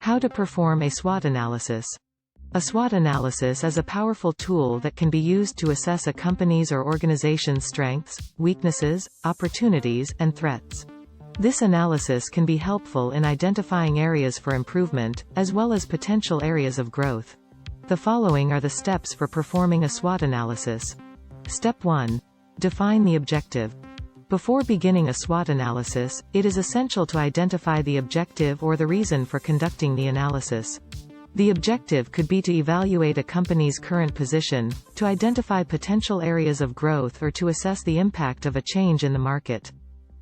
How to perform a SWOT analysis. A SWOT analysis is a powerful tool that can be used to assess a company's or organization's strengths, weaknesses, opportunities, and threats. This analysis can be helpful in identifying areas for improvement, as well as potential areas of growth. The following are the steps for performing a SWOT analysis. Step 1. Define the objective. Before beginning a SWOT analysis, it is essential to identify the objective or the reason for conducting the analysis. The objective could be to evaluate a company's current position, to identify potential areas of growth, or to assess the impact of a change in the market.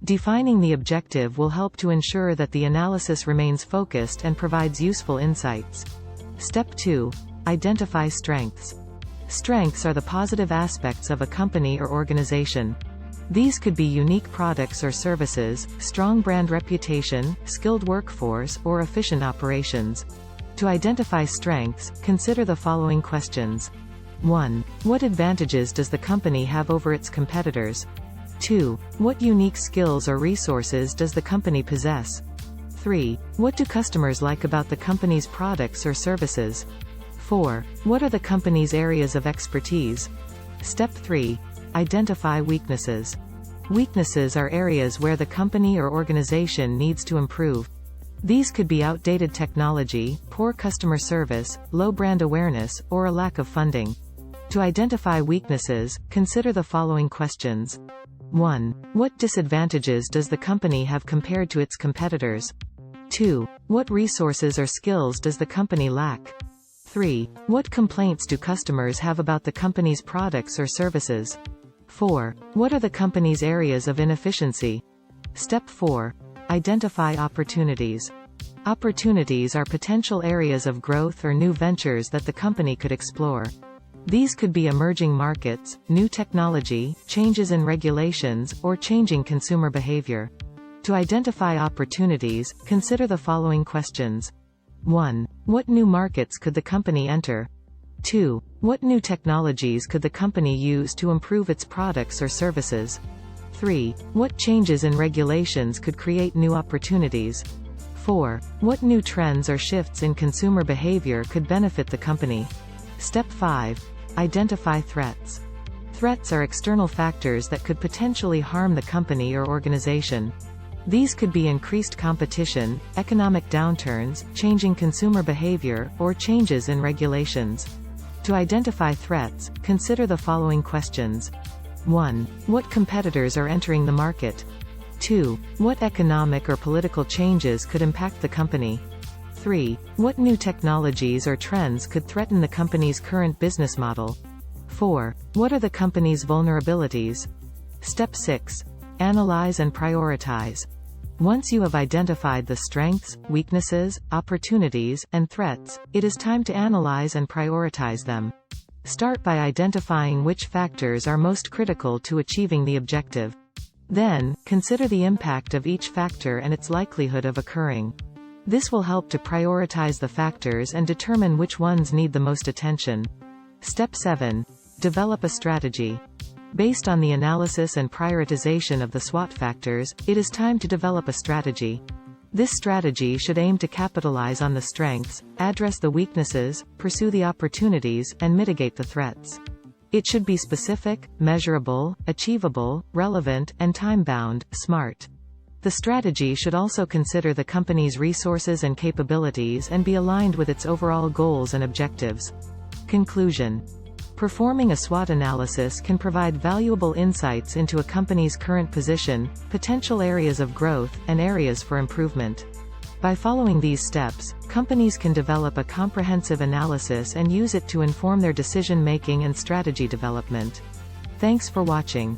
Defining the objective will help to ensure that the analysis remains focused and provides useful insights. Step 2. Identify strengths. Strengths are the positive aspects of a company or organization. These could be unique products or services, strong brand reputation, skilled workforce, or efficient operations. To identify strengths, consider the following questions. 1. What advantages does the company have over its competitors? 2. What unique skills or resources does the company possess? 3. What do customers like about the company's products or services? 4. What are the company's areas of expertise? Step 3. Identify weaknesses. Weaknesses are areas where the company or organization needs to improve. These could be outdated technology, poor customer service, low brand awareness, or a lack of funding. To identify weaknesses, consider the following questions. 1. What disadvantages does the company have compared to its competitors? 2. What resources or skills does the company lack? 3. What complaints do customers have about the company's products or services? 4. What are the company's areas of inefficiency? Step 4. Identify opportunities. Opportunities are potential areas of growth or new ventures that the company could explore. These could be emerging markets, new technology, changes in regulations, or changing consumer behavior. To identify opportunities, consider the following questions. 1. What new markets could the company enter? 2. What new technologies could the company use to improve its products or services? 3. What changes in regulations could create new opportunities? 4. What new trends or shifts in consumer behavior could benefit the company? Step 5. Identify threats. Threats are external factors that could potentially harm the company or organization. These could be increased competition, economic downturns, changing consumer behavior, or changes in regulations. To identify threats, consider the following questions. 1. What competitors are entering the market? 2. What economic or political changes could impact the company? 3. What new technologies or trends could threaten the company's current business model? 4. What are the company's vulnerabilities? Step 6. Analyze and prioritize. Once you have identified the strengths, weaknesses, opportunities, and threats, it is time to analyze and prioritize them. Start by identifying which factors are most critical to achieving the objective. Then, consider the impact of each factor and its likelihood of occurring. This will help to prioritize the factors and determine which ones need the most attention. Step 7. Develop a strategy. Based on the analysis and prioritization of the SWOT factors, it is time to develop a strategy. This strategy should aim to capitalize on the strengths, address the weaknesses, pursue the opportunities, and mitigate the threats. It should be specific, measurable, achievable, relevant, and time-bound, SMART. The strategy should also consider the company's resources and capabilities and be aligned with its overall goals and objectives. Conclusion. Performing a SWOT analysis can provide valuable insights into a company's current position, potential areas of growth, and areas for improvement. By following these steps, companies can develop a comprehensive analysis and use it to inform their decision-making and strategy development. Thanks for watching.